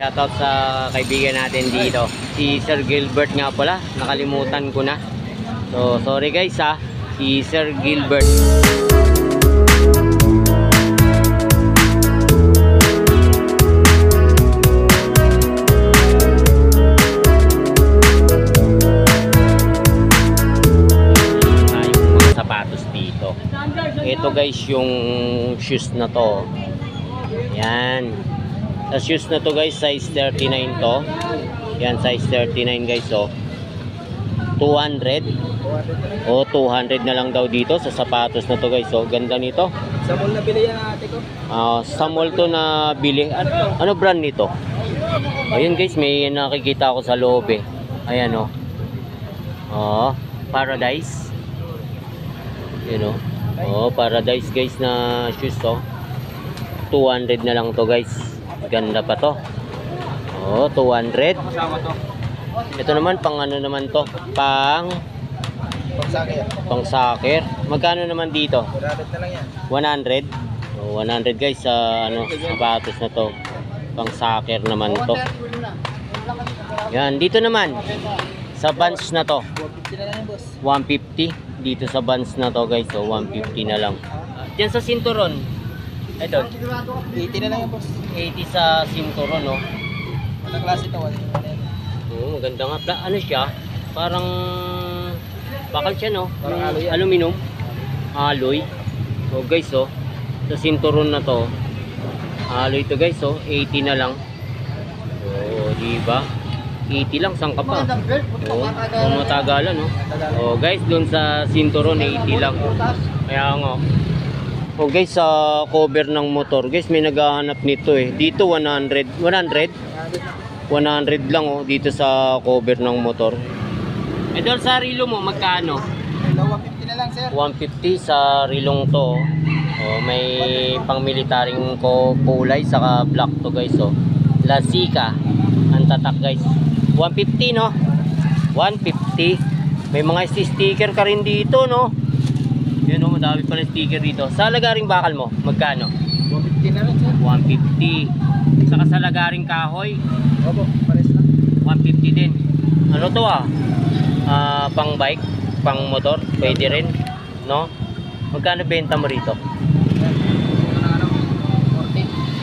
Shoutout sa kaibigan natin dito, si Sir Gilbert nga pala, nakalimutan ko na. So sorry guys ha, si Sir Gilbert. Yung mga sapatos dito. Ito guys yung shoes na to. Yan. Sa shoes na to guys, size 39 to. Yan, size 39 guys, oh. 200. Oh, 200 na lang daw dito sa sapatos na to guys, oh. Ganda nito. Sa mall na bili yan ate ko. Sa mall to na bili. Ano brand nito? Ayun guys, may nakikita ako sa loob eh. Ayan, oh. Oh, Paradise. Yun, oh. Oh, Paradise guys na shoes, oh. 200 na lang to guys. Ganda pa to. Oh, 200. Kasama to. Ito naman pang ano naman to? Pang soccer. Magkano naman dito? 100 na lang yan. 100. Oh, 100 guys sa ano, sapatos na to. Pang soccer naman to. Yan, dito naman sa Vans na to. 150 na lang yan, boss. 150 dito sa Vans na to guys. So 150 na lang. Diyan sa Sinturon. Ito, 80 na lang yan, boss. 80 sa Sinturon, no? Anong klase to? Oo, maganda nga. Ano siya? Parang bakal siya, no? Parang alloy yan. Aluminum. Alloy. So guys, oh. Sa Sinturon na to. Alloy to guys, oh. 80 na lang. Oo, diba? 80 lang. Saan ka pa? Oo, kung matagalan, no? Oh, guys, dun sa Sinturon, 80 lang. Kaya nga. Oh guys, sa cover ng motor, guys, may naghahanap nito eh. Dito 100 lang oh, dito sa cover ng motor. Eh doon sa rilo mo, magkano? 150 na lang, sir. 150 sa rilong to. Oh, may pang-militaring kulay saka black to guys, oh. Lasika ang tatak guys. 150 no? 150. May mga sticker ka rin dito, no? Yan o, madami pala sticker dito. Sa lagaring bakal mo, magkano? 150 na lang, sir. 150. Saka sa lagaring kahoy, Opo, pares lang. 150 din. Ano to pang bike, pang motor, pwede rin, no? Magkano benta mo rito?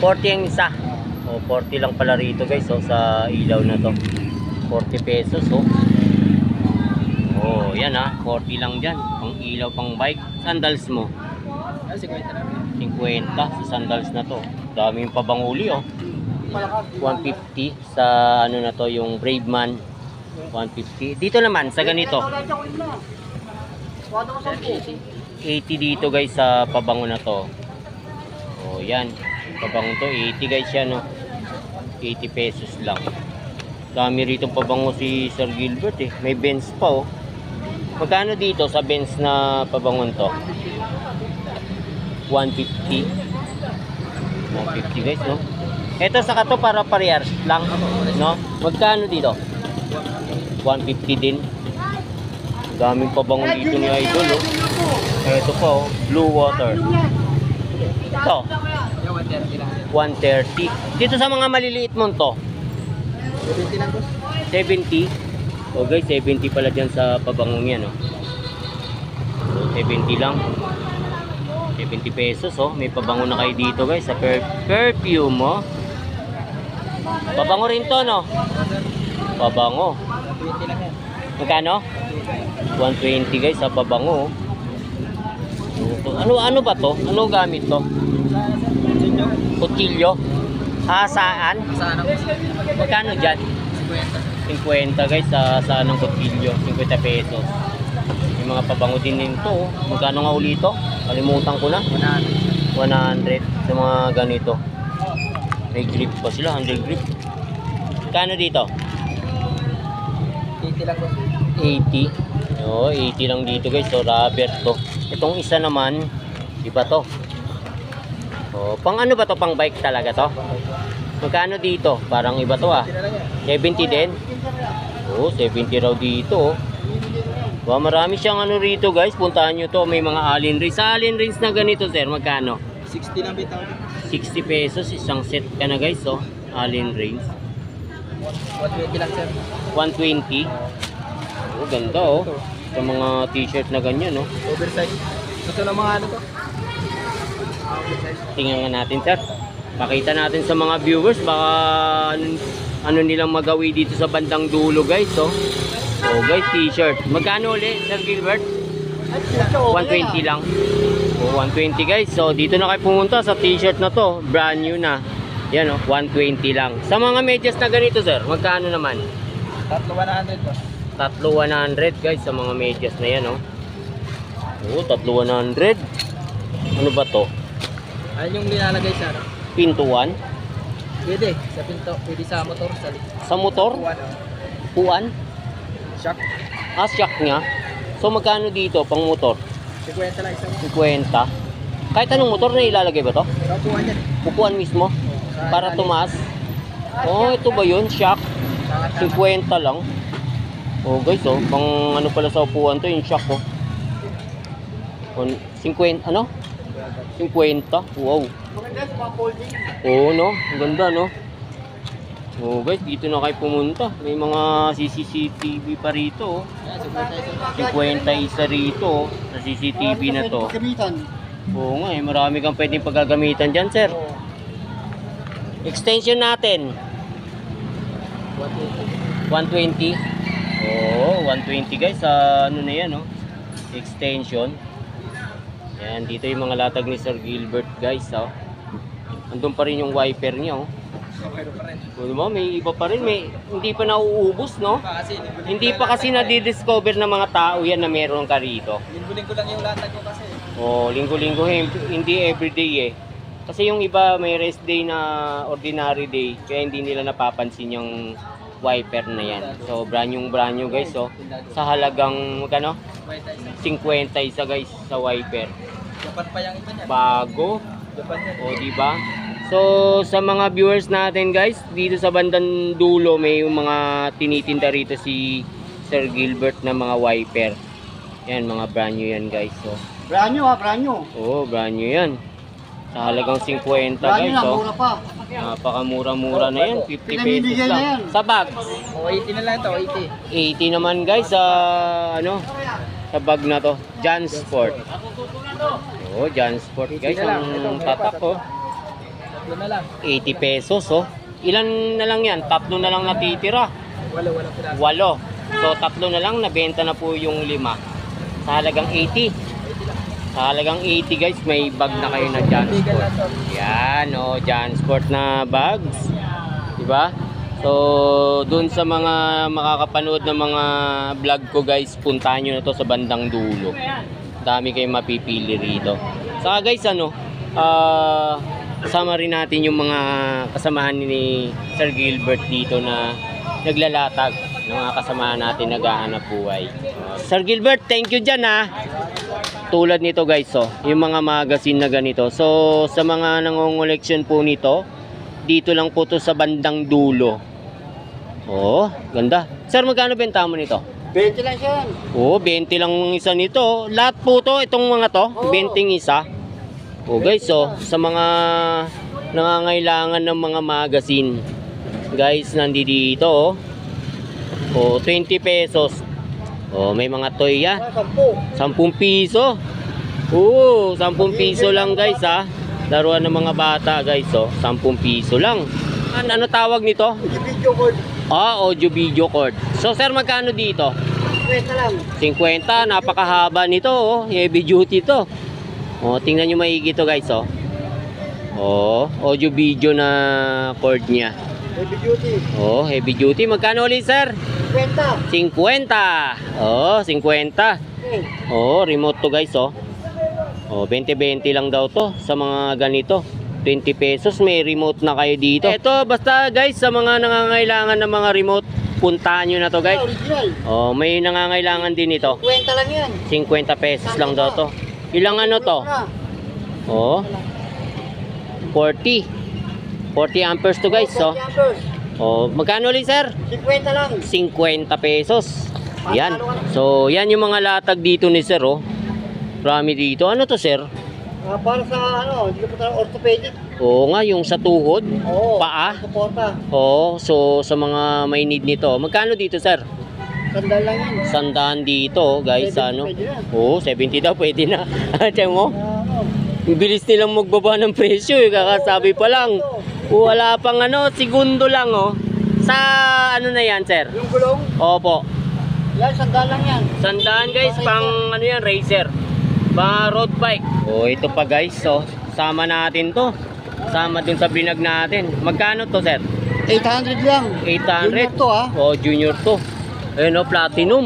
40. 40 ang isa. O, 40 lang pala rito guys, oh, sa ilaw na to. 40 pesos, oh. Oh, yan 40 lang dyan. Pang ilaw, pang bike. Sandals mo? 50 na lang. 50 sa sandals na to. Daming pabanguli, oh. 150 sa ano na to, yung Braveman. 150. Dito naman, sa ganito. 80 dito guys sa pabango na to. Oh, yan. Pabango to, 80 guys yan, no. 80 pesos lang. Dami rito pabango si Sir Gilbert eh. May Benz pa, oh. Magkano dito sa Benz na pabangon to? 150. 150 guys, no? Ito saka to para parehas lang, no? Magkano dito? 150 din. Daming pabangon dito ni Idol, oh. Ito pa, oh. Blue Water. Ito. 130 lang. 130. Dito sa mga maliliit mo to? 70 lang, boss. 70. O guys, 70 pala dyan sa pabangong yan, oh. So, 70 lang. 70 pesos, oh. May pabango na kayo dito guys sa perfume, oh. Pabango rin to, no? Pabango. 120 lang yan. Magkano? 120 guys sa pabango, oh. Ano ba to? Ano gamit to? Kutsilyo? Saan? Saan ako? Magkano dyan? 50 guys sa anong kutsilyo, 50 pesos. May mga pabango din nito, oh. Magkano nga uli ito? Kalimutan ko na. 100 sa mga ganito. May grip pa sila, 100 grip. Kano dito? 80 lang, boss. 80. Oh, 80 lang dito guys. So rubber to. Itong isa naman, iba to. Oh, pang ano ba to? Pang bike talaga to? Magkano dito? Parang iba to, 70 din. Oh, 70 raw dito, oh. Marami siyang ano rito guys. Puntahan nyo to. May mga allen rings. Sa allen rings na ganito sir, magkano? 60 lang bitaw. 60 pesos isang set ka na guys, oh. Allen rings. 120 lang sir. 120. Oh, ganda oh. Sa mga t-shirt na ganyan, no? Oversize. Gusto ng mga ano to? Oversize. Tingnan nga natin, sir. Pakita natin sa mga viewers baka ano nilang magawi dito sa bandang dulo, guys, oh. Oh, guys, t-shirt. Magkano ulit, Sir Gilbert? 120 lang. Oh, 120, guys. So, dito na kayo pumunta sa t-shirt na to. Brand new na. Yan, oh, 120 lang. Sa mga medyas na ganito, sir, magkano naman? 3,100 to. 3,100, guys, sa mga medyas na yan, oh. Oh, 3,100. Ano ba to? Ayun yung nilalagay sa ano? Pintuan? Pwede. Sa pinto. Pwede sa motor. Sa motor? Uwan, oh. Puan? Shock. Ah, shock nga. So, magkano dito pang motor? 50 lang isang. 50. Kahit anong motor na ilalagay ba to? Sa upuan yan. Upuan mismo? Para tumaas? Oh, ito ba yun? Shock? 50 lang. Oh, guys, oh. Pang ano pala sa upuan to, yung shock, oh. 50, ano? 50? Wow. Oo, no? Ang ganda, no? Oh, guys, dito na kayo pumunta. May mga CCTV pa rito, oh. 50 isa rito, oh. Sa CCTV na to. Oo nga, eh. Marami kang pwedeng paggagamitan dyan, sir. Extension natin. 120. Oo, 120, guys. Sa ano na yan, oh. Extension. Yan, dito yung mga latag ni Sir Gilbert, guys, oh. Andun pa rin yung wiper niya, oh. May iba pa rin, hindi pa nauubos, no? Hindi pa kasi nadidiscover ng mga tao yan na meron ka rito. Linggo-linggo lang yung latag ko kasi. Oh, linggo-linggo, hindi everyday eh. Kasi yung iba may rest day na ordinary day, kaya hindi nila napapansin yung wiper na yan. So, brand new guys, oh. Sa halagang, magkano? 50 isa, guys, sa wiper. Japan pa yung ito niya. Bago. Japan yan. O, diba? So, sa mga viewers natin, guys, dito sa bandang dulo, may yung mga tinitinda rito si Sir Gilbert na mga wiper. Yan, mga brand new yan, guys. So, Brand new ha, brand new. oh, brand new yan. Sa halagang 50, Brand new guys. na, Oh. mura pa. Napakamura-mura na yan. 50 pesos Pinamimigay na lang. yan. Sa bag, O, 80 na lang ito, 80. 80 naman, guys, sa ano, sa bag na to. Jansport. Oh, Jansport, guys. Ang tatak, oh. Tatlo na lang. 80 pesos, oh. Ilan na lang yan? Tatlo na lang natitira. Walang piraso. 8. So, tatlo na lang, nabenta na po yung 5. Sa halagang 80. Sa halagang 80, guys, may bag na kayo na Legal Jansport. na to. Yan, oh, Jansport na bags. Diba? So, dun sa mga makakapanood ng mga vlog ko, guys, puntahan nyo na to sa bandang dulo. Dami kayong mapipili rito. Saka, guys, ano, kasama rin natin yung mga kasamahan ni Sir Gilbert dito na naglalatag ng mga kasamahan natin naghahanap buhay. Sir Gilbert, thank you dyan, ha. Tulad nito, guys, oh, yung mga magazine na ganito. So, sa mga nangongoleksyon po nito, dito lang po to sa bandang dulo. Oh, ganda. Sir, magkano benta mo nito? 20 lang siya yan. Oh, 20 lang ang isa nito. Lahat po to, itong mga to, 20 isa. Oh, guys, oh, sa mga nangangailangan ng mga magazine. Guys, nandito, oh. Oh, 20 pesos. Oh, may mga toy ya. 10 piso. Oo, 10 piso lang, guys, ha. Laruan ng mga bata, guys, oh. 10 piso lang. Ano tawag nito? Video cord. Ah, audio video cord. So, sir, magkano dito? 20 lang. 50, napakahaba nito, oh. Heavy duty to. Oh, tingnan nyo maigi to, guys, oh. Oh, audio video na cord niya. Heavy duty. Oh, heavy duty. Magkano ulit, sir? 20. 50. Oh, 50. Oh, remote to, guys, oh. Oh, 20-20 lang daw to sa mga ganito. 20 pesos may remote na kayo dito. Ito, basta, guys, sa mga nangangailangan ng mga remote, puntahan nyo na to, guys. Original. Oh, may nangangailangan din ito. 20 lang yan. 50 pesos lang daw to. Ilang ano to? Oh. 40 amperes to, guys, oh. Oh, magkano ulit, sir? 50 lang. 50 pesos. Yan. So, yan yung mga latag dito ni sir, oh. Marami dito. Ano to, sir? Para sa ano, hindi ko pa orthopedic. Oo nga, yung sa tuhod, Oo. paa. Suporta. Oo, so sa mga may need nito, magkano dito sir? Sandal lang yan. Sandaan dito guys, 70 ano? pwede na. Oo, 70 daw, pwede na. Tiyan mo? Oo. Ang bilis nilang magbaba ng presyo, kakasabi pa lang. Wala pang ano, segundo lang oh. Sa ano na yan sir? Yung gulong, Opo. yan, sandal lang yan. Sandaan guys, pang ano yan, racer. Pang road bike. Oh, ito pa guys, so sama natin to. Sama dun sa binag natin. Magkano to sir? 800 lang. 800. Junior to, ah. Oh, junior to. Ayun oh, platinum.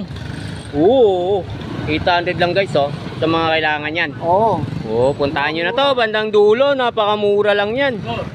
Oo. 800 lang guys oh. Sa mga kailangan yan. Oo. Oh, puntahan nyo na to, bandang dulo, napakamura lang yan.